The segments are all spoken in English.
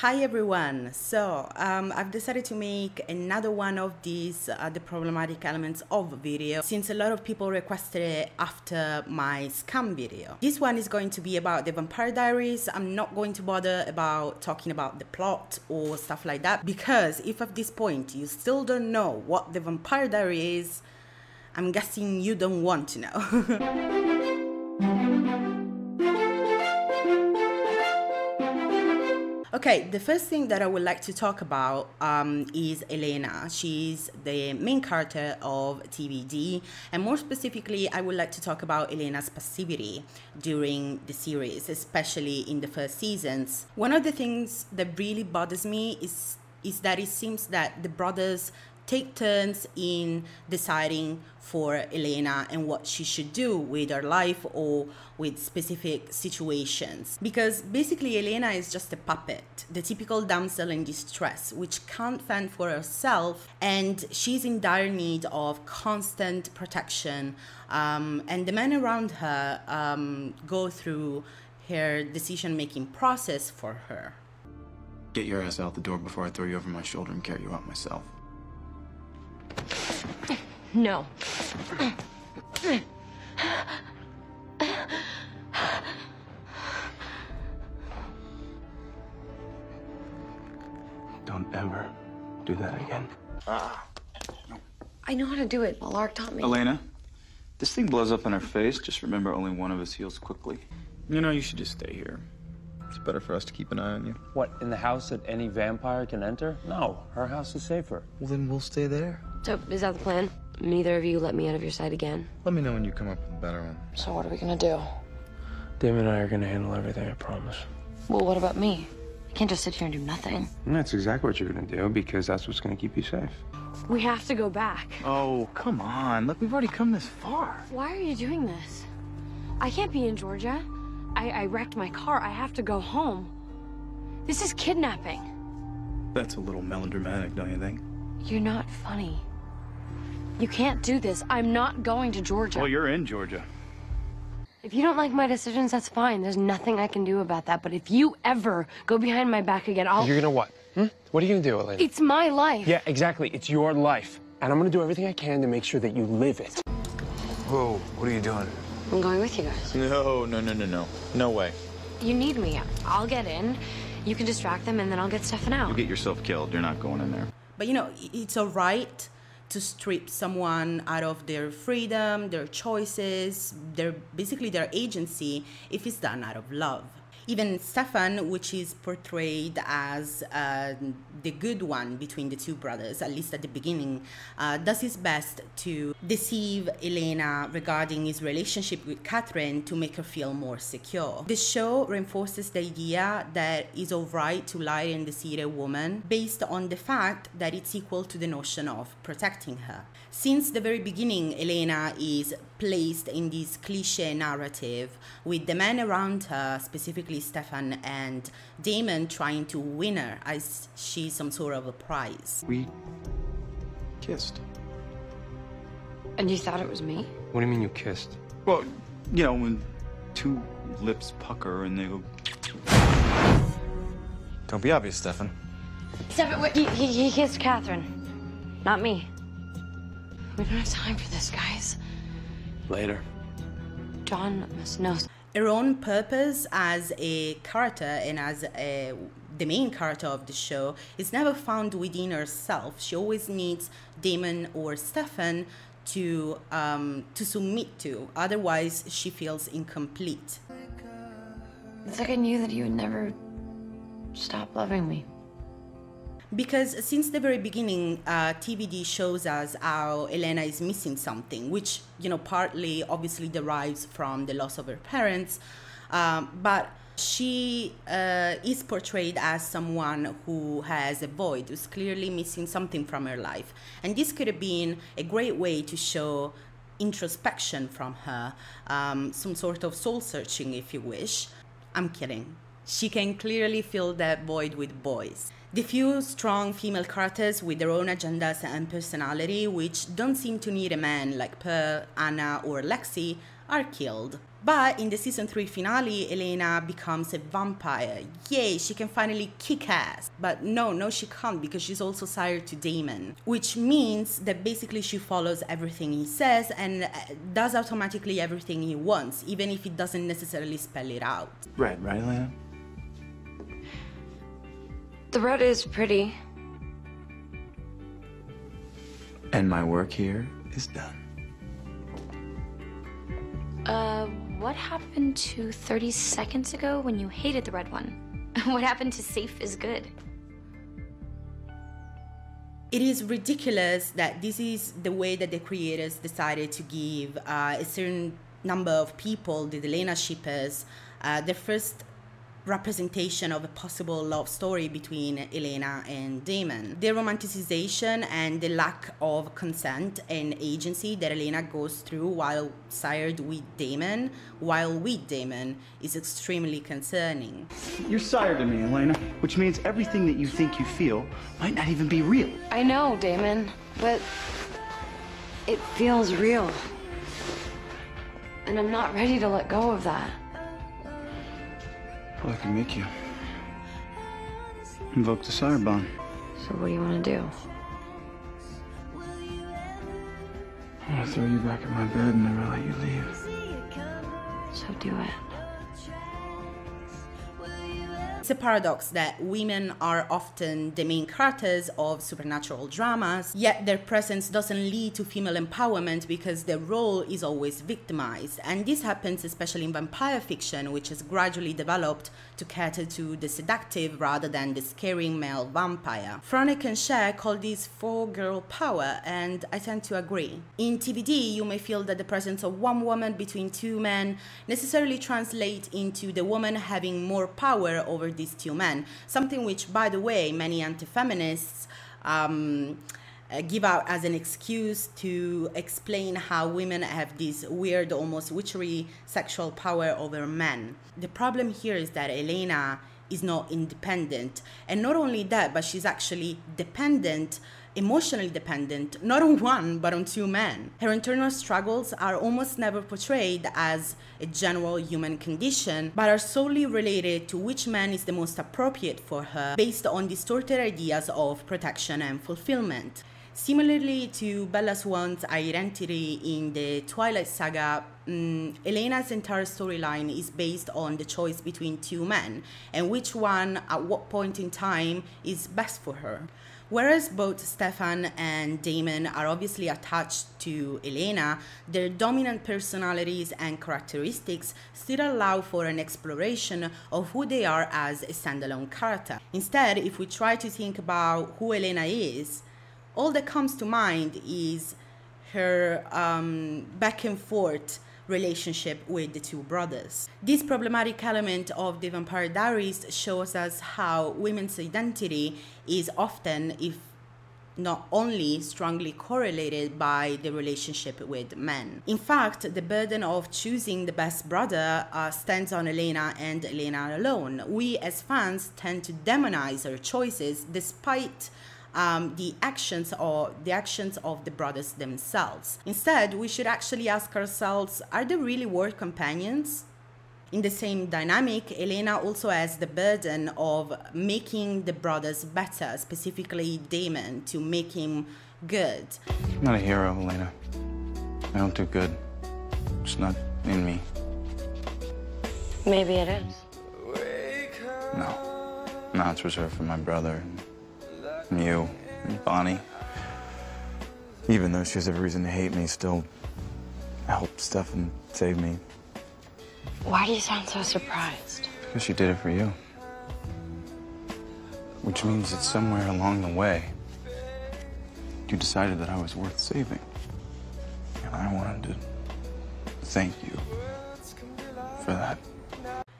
Hi everyone. So I've decided to make another one of these the problematic elements of video, since a lot of people requested it after my scam video. This one is going to be about the Vampire Diaries. I'm not going to bother about talking about the plot or stuff like that, because if at this point you still don't know what the Vampire Diary is, I'm guessing you don't want to know. Okay, the first thing that I would like to talk about is Elena. She's the main character of TVD, and more specifically, I would like to talk about Elena's passivity during the series, especially in the first seasons. One of the things that really bothers me is that it seems that the brothers take turns in deciding for Elena and what she should do with her life or with specific situations. Because basically Elena is just a puppet, the typical damsel in distress, which can't fend for herself, and she's in dire need of constant protection. And the men around her go through her decision-making process for her. Get your ass out the door before I throw you over my shoulder and carry you out myself. No. Don't ever do that again. I know how to do it. Lark taught me. Elena, this thing blows up in our face. Just remember, only one of us heals quickly. You know, you should just stay here. It's better for us to keep an eye on you. What, in the house that any vampire can enter? No, her house is safer. Well, then we'll stay there. So, is that the plan? Neither of you let me out of your sight again? Let me know when you come up with a better one. So what are we gonna do? Damon and I are gonna handle everything, I promise. Well, what about me? I can't just sit here and do nothing. And that's exactly what you're gonna do, because that's what's gonna keep you safe. We have to go back. Oh, come on. Look, we've already come this far. Why are you doing this? I can't be in Georgia. I wrecked my car. I have to go home. This is kidnapping. That's a little melodramatic, don't you think? You're not funny. You can't do this. I'm not going to Georgia. Well, you're in Georgia. If you don't like my decisions, that's fine. There's nothing I can do about that. But if you ever go behind my back again, I'll... You're gonna what? What are you gonna do, Elena? It's my life. Yeah, exactly. It's your life. And I'm gonna do everything I can to make sure that you live it. Whoa, what are you doing? I'm going with you guys. No. No way. You need me. I'll get in. You can distract them, and then I'll get Stefan out. You get yourself killed. You're not going in there. But you know, it's all right to strip someone out of their freedom, their choices, basically their agency, if it's done out of love. Even Stefan, which is portrayed as the good one between the two brothers, at least at the beginning, does his best to deceive Elena regarding his relationship with Catherine to make her feel more secure. The show reinforces the idea that it's alright to lie and deceive a woman based on the fact that it's equal to the notion of protecting her. Since the very beginning, Elena is placed in this cliche narrative with the men around her, specifically Stefan and Damon, trying to win her as she's some sort of a prize. We kissed. And you thought it was me? What do you mean you kissed? Well, you know, when two lips pucker and they go... Don't be obvious, Stefan. Stefan, wait, he kissed Catherine, not me. We don't have time for this, guys. Later. John must know. Her own purpose as a character and as the main character of the show is never found within herself. She always needs Damon or Stefan to submit to. Otherwise, she feels incomplete. It's like I knew that you would never stop loving me. Because since the very beginning, TVD shows us how Elena is missing something, which, you know, partly obviously derives from the loss of her parents, but she is portrayed as someone who has a void, who's clearly missing something from her life. And this could have been a great way to show introspection from her, some sort of soul searching, if you wish. I'm kidding. She can clearly fill that void with boys. The few strong female characters with their own agendas and personality, which don't seem to need a man like Pearl, Anna, or Lexi, are killed. But in the season 3 finale, Elena becomes a vampire. Yay, she can finally kick ass. But no, she can't, because she's also sired to Damon, which means that basically she follows everything he says and does automatically everything he wants, even if it doesn't necessarily spell it out. Red, right, Elena? The red is pretty. And my work here is done. What happened to 30 seconds ago when you hated the red one? What happened to safe is good? It is ridiculous that this is the way that the creators decided to give a certain number of people, the Elena shippers, the first representation of a possible love story between Elena and Damon. The romanticization and the lack of consent and agency that Elena goes through while sired with Damon, is extremely concerning. You're sired to me, Elena, which means everything that you think you feel might not even be real. I know, Damon, but it feels real. And I'm not ready to let go of that. Well, I can make you. Invoke the sire bond. So what do you want to do? I want to throw you back in my bed and never let you leave. So do it. It's a paradox that women are often the main characters of supernatural dramas, yet their presence doesn't lead to female empowerment because their role is always victimized. And this happens especially in vampire fiction, which has gradually developed to cater to the seductive rather than the scaring male vampire. Fronic and Cher call this girl power, and I tend to agree. In TVD, you may feel that the presence of one woman between two men necessarily translates into the woman having more power over these two men, something which, by the way, many anti-feminists give out as an excuse to explain how women have this weird, almost witchery sexual power over men. The problem here is that Elena is not independent, and not only that, but she's actually dependent, emotionally dependent, not on one, but on two men. Her internal struggles are almost never portrayed as a general human condition, but are solely related to which man is the most appropriate for her, based on distorted ideas of protection and fulfillment. Similarly to Bella Swan's identity in the Twilight Saga, Elena's entire storyline is based on the choice between two men, and which one at what point in time is best for her. Whereas both Stefan and Damon are obviously attached to Elena, their dominant personalities and characteristics still allow for an exploration of who they are as a standalone character. Instead, if we try to think about who Elena is, all that comes to mind is her back and forth relationship with the two brothers. This problematic element of the Vampire Diaries shows us how women's identity is often, if not only, strongly correlated by the relationship with men. In fact, the burden of choosing the best brother stands on Elena and Elena alone. We as fans tend to demonize her choices despite the actions of the brothers themselves. Instead, we should actually ask ourselves, are they really worth companions? In the same dynamic, Elena also has the burden of making the brothers better, specifically Damon, to make him good. I'm not a hero, Elena. I don't do good. It's not in me. Maybe it is. No. No, it's reserved for my brother. And you, and Bonnie. Even though she has every reason to hate me, still helped Stefan save me. Why do you sound so surprised? Because she did it for you. Which means that somewhere along the way, you decided that I was worth saving. And I wanted to thank you for that.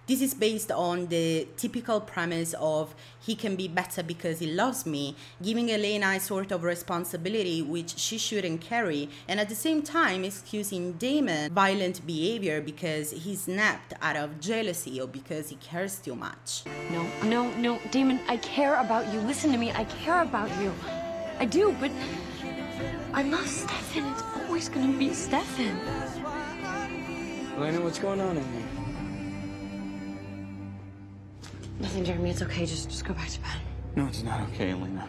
This is based on the typical premise of he can be better because he loves me, giving Elena a sort of responsibility which she shouldn't carry, and at the same time excusing Damon's violent behavior because he snapped out of jealousy or because he cares too much. No, Damon, I care about you. Listen to me, I care about you. I do, but I love Stefan. It's always gonna be Stefan. Elena, what's going on in here? Nothing, Jeremy. It's okay. Just go back to bed. No, it's not okay, Elena.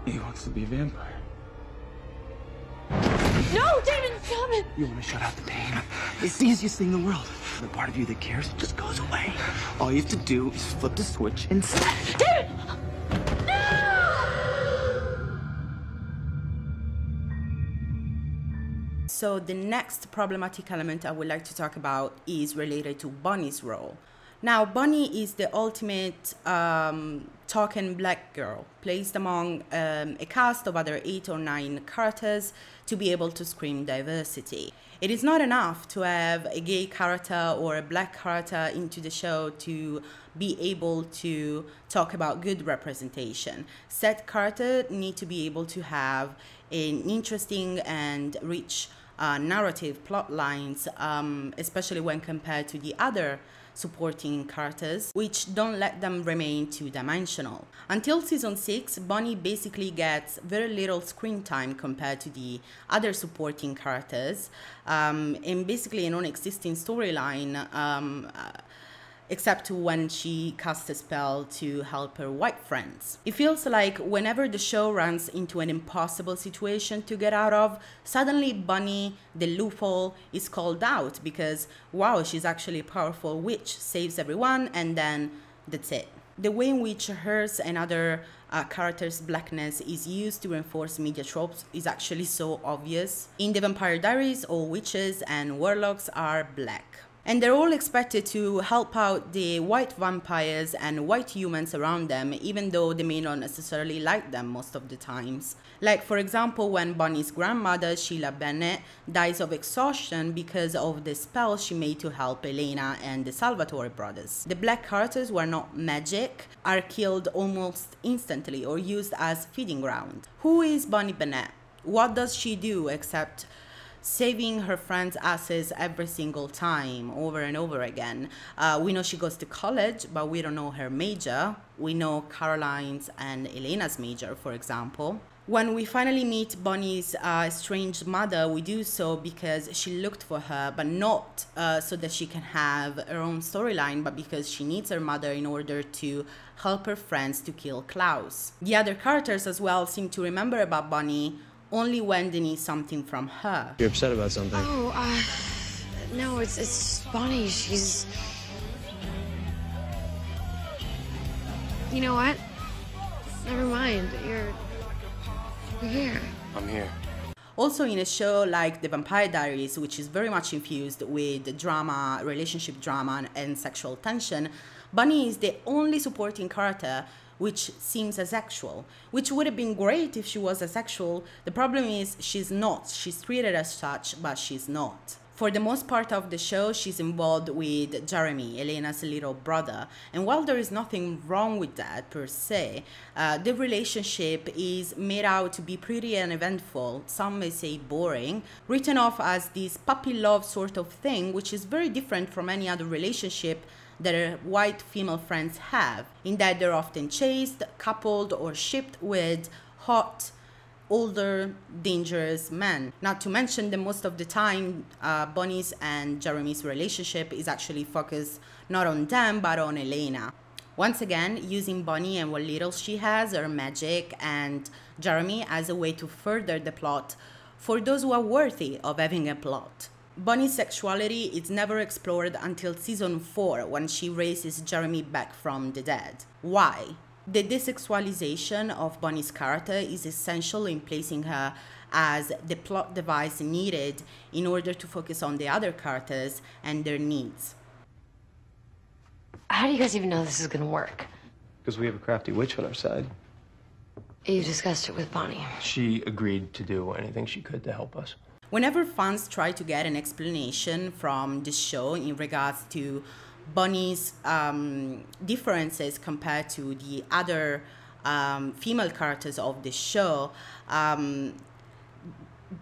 He wants to be a vampire. No, David, stop it! You want to shut out the pain? It's the easiest thing in the world. The part of you that cares just goes away. All you have to do is flip the switch and David! So the next problematic element I would like to talk about is related to Bonnie's role. Now, Bonnie is the ultimate token black girl, placed among a cast of other 8 or 9 characters to be able to scream diversity. It is not enough to have a gay character or a black character into the show to be able to talk about good representation. Said character need to be able to have an interesting and rich narrative plot lines, especially when compared to the other supporting characters, which don't let them remain two-dimensional. Until season 6, Bonnie basically gets very little screen time compared to the other supporting characters, and basically a non-existing storyline, except when she casts a spell to help her white friends. It feels like whenever the show runs into an impossible situation to get out of, suddenly Bonnie, the loophole, is called out because, wow, she's actually a powerful witch, saves everyone, and then that's it. The way in which hers and other characters' blackness is used to reinforce media tropes is actually so obvious. In the Vampire Diaries, all witches and warlocks are black. And they're all expected to help out the white vampires and white humans around them, even though they may not necessarily like them most of the times. Like, for example, when Bonnie's grandmother, Sheila Bennet, dies of exhaustion because of the spell she made to help Elena and the Salvatore brothers. The black characters who are not magic are killed almost instantly or used as feeding ground. Who is Bonnie Bennet? What does she do except saving her friends' asses every single time, over and over again? We know she goes to college, but we don't know her major. We know Caroline's and Elena's major, for example. When we finally meet Bonnie's estranged mother, we do so because she looked for her, but not so that she can have her own storyline, but because she needs her mother in order to help her friends to kill Klaus. The other characters as well seem to remember about Bonnie only when they need something from her. You're upset about something. Oh, no, it's Bonnie. She's... You know what? Never mind. You're here. I'm here. Also, in a show like The Vampire Diaries, which is very much infused with drama, relationship drama, and sexual tension, Bonnie is the only supporting character which seems asexual, which would have been great if she was asexual. The problem is she's not. She's treated as such, but she's not. For the most part of the show, she's involved with Jeremy, Elena's little brother. And while there is nothing wrong with that per se, the relationship is made out to be pretty uneventful, some may say boring, written off as this puppy love sort of thing, which is very different from any other relationship that her white female friends have, in that they're often chased, coupled, or shipped with hot, older, dangerous men. Not to mention that most of the time, Bonnie's and Jeremy's relationship is actually focused not on them, but on Elena. Once again, using Bonnie and what little she has, her magic, and Jeremy as a way to further the plot for those who are worthy of having a plot. Bonnie's sexuality is never explored until season 4, when she raises Jeremy back from the dead. Why? The desexualization of Bonnie's character is essential in placing her as the plot device needed in order to focus on the other characters and their needs. How do you guys even know this is gonna work? Because we have a crafty witch on our side. You discussed it with Bonnie. She agreed to do anything she could to help us. Whenever fans try to get an explanation from the show in regards to Bonnie's differences compared to the other female characters of the show,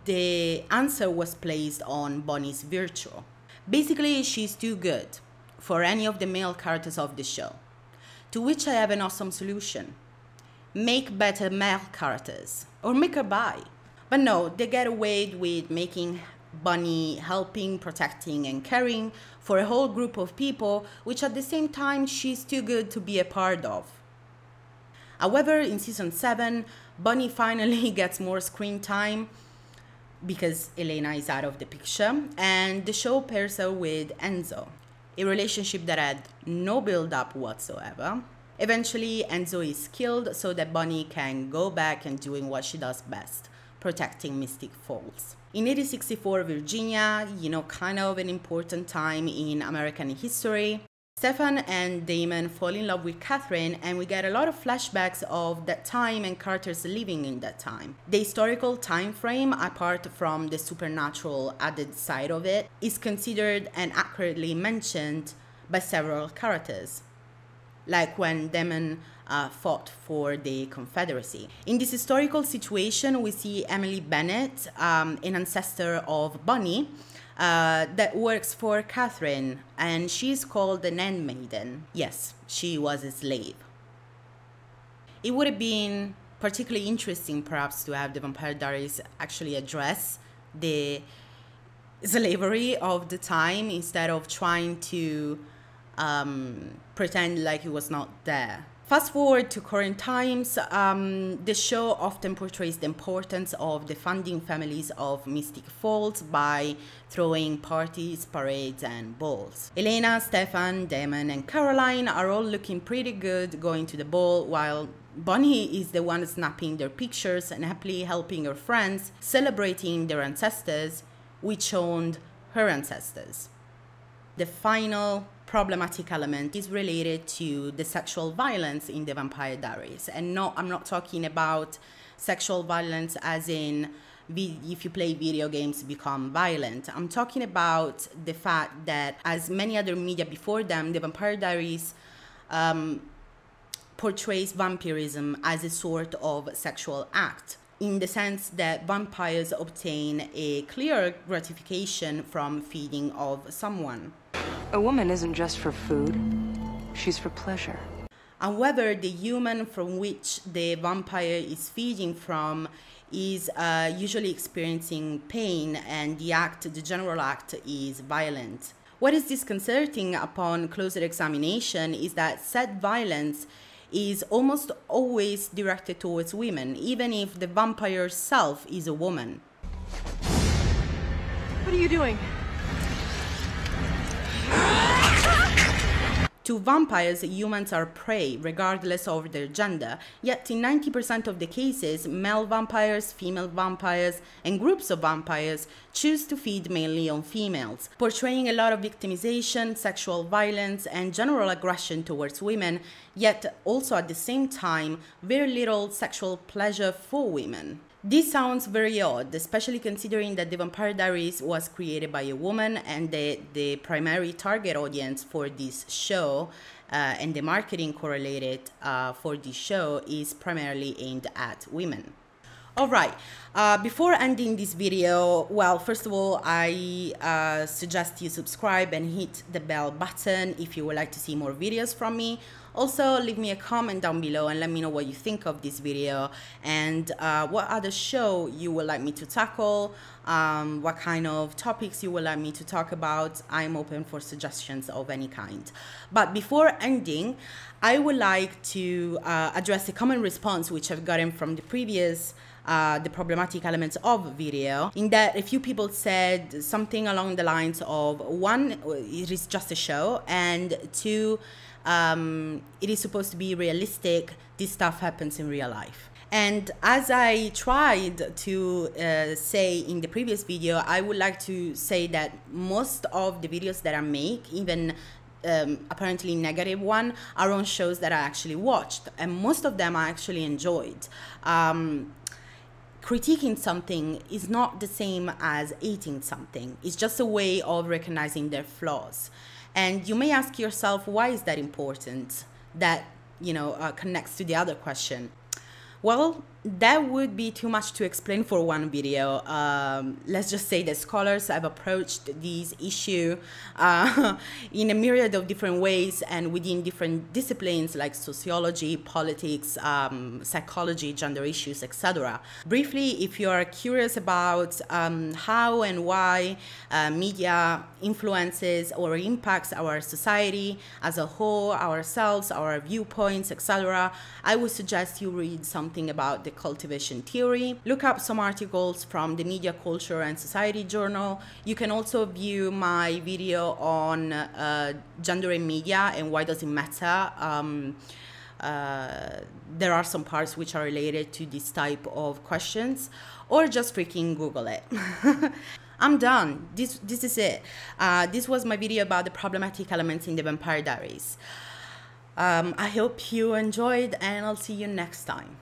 the answer was placed on Bonnie's virtue. Basically, she's too good for any of the male characters of the show. To which I have an awesome solution. Make better male characters, or make her bi. But no, they get away with making Bonnie helping, protecting, and caring for a whole group of people, which at the same time she's too good to be a part of. However, in season 7, Bonnie finally gets more screen time because Elena is out of the picture, and the show pairs her with Enzo, a relationship that had no build-up whatsoever. Eventually, Enzo is killed so that Bonnie can go back and doing what she does best, protecting Mystic Falls. In 1864, Virginia, kind of an important time in American history, Stefan and Damon fall in love with Catherine, and we get a lot of flashbacks of that time and characters living in that time. The historical time frame, apart from the supernatural added side of it, is considered and accurately mentioned by several characters, like when Damon fought for the Confederacy. In this historical situation, we see Emily Bennet, an ancestor of Bonnie, that works for Catherine, and she's called the handmaiden. Yes, she was a slave. It would have been particularly interesting perhaps to have the Vampire Diaries actually address the slavery of the time instead of trying to pretend like it was not there. Fast forward to current times, the show often portrays the importance of the founding families of Mystic Falls by throwing parties, parades, and balls. Elena, Stefan, Damon, and Caroline are all looking pretty good going to the ball, while Bonnie is the one snapping their pictures and happily helping her friends, celebrating their ancestors, which owned her ancestors. The final problematic element is related to the sexual violence in the Vampire Diaries. And no, I'm not talking about sexual violence as in if you play video games become violent. I'm talking about the fact that, as many other media before them, the Vampire Diaries portrays vampirism as a sort of sexual act, in the sense that vampires obtain a clear gratification from feeding of someone. A woman isn't just for food, she's for pleasure. However, the human from which the vampire is feeding from is usually experiencing pain, and the general act is violent. What is disconcerting upon closer examination is that said violence is almost always directed towards women, even if the vampire self is a woman. What are you doing? To vampires, humans are prey, regardless of their gender, yet in 90% of the cases, male vampires, female vampires, and groups of vampires choose to feed mainly on females, portraying a lot of victimization, sexual violence, and general aggression towards women, yet also at the same time, very little sexual pleasure for women. This sounds very odd, especially considering that the Vampire Diaries was created by a woman, and the primary target audience for this show and the marketing correlated for this show is primarily aimed at women. Alright, before ending this video, well, first of all, I suggest you subscribe and hit the bell button if you would like to see more videos from me. Also, leave me a comment down below and let me know what you think of this video and what other show you would like me to tackle, what kind of topics you would like me to talk about. I'm open for suggestions of any kind. But before ending, I would like to address a common response which I've gotten from the previous the problematic elements of video, in that a few people said something along the lines of, one, it is just a show, and two, it is supposed to be realistic, this stuff happens in real life. And as I tried to say in the previous video, I would like to say that most of the videos that I make, even apparently negative one, are on shows that I actually watched, and most of them I actually enjoyed. Critiquing something is not the same as hating something. It's just a way of recognizing their flaws. And you may ask yourself, why is that important? That, connects to the other question. Well, that would be too much to explain for one video. Let's just say that scholars have approached this issue in a myriad of different ways and within different disciplines like sociology, politics, psychology, gender issues, etc. Briefly, if you are curious about how and why media influences or impacts our society as a whole, ourselves, our viewpoints, etc., I would suggest you read something about the Cultivation Theory. Look up some articles from the Media, Culture and Society journal. You can also view my video on gender in media and why does it matter. There are some parts which are related to this type of questions, or just freaking Google it. I'm done. This is it. This was my video about the problematic elements in the Vampire Diaries. I hope you enjoyed, and I'll see you next time.